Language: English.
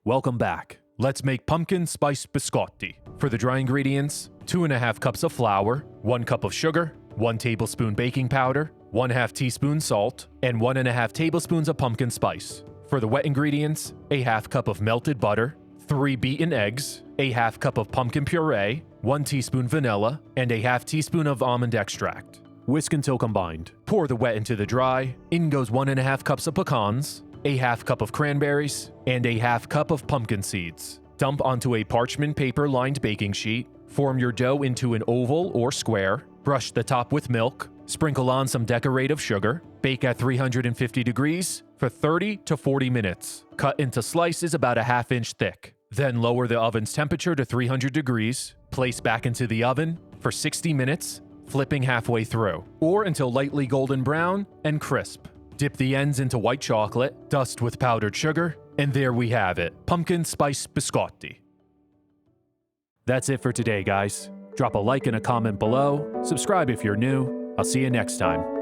Welcome back. Let's make pumpkin spice biscotti. For the dry ingredients, 2.5 cups of flour, 1 cup of sugar, 1 tablespoon baking powder, 1/2 teaspoon salt, and 1.5 tablespoons of pumpkin spice. For the wet ingredients, a 1/2 cup of melted butter, 3 beaten eggs, a 1/2 cup of pumpkin puree, 1 teaspoon vanilla, and a 1/2 teaspoon of almond extract. Whisk until combined. Pour the wet into the dry. In goes 1.5 cups of pecans, a 1/2 cup of cranberries, and a 1/2 cup of pumpkin seeds. Dump onto a parchment paper-lined baking sheet. Form your dough into an oval or square. Brush the top with milk. Sprinkle on some decorative sugar. Bake at 350 degrees for 30 to 40 minutes. Cut into slices about a 1/2 inch thick. Then lower the oven's temperature to 300 degrees. Place back into the oven for 60 minutes, flipping halfway through, or until lightly golden brown and crisp. Dip the ends into white chocolate, dust with powdered sugar, and there we have it, pumpkin spice biscotti. That's it for today, guys. Drop a like and a comment below, subscribe if you're new. I'll see you next time.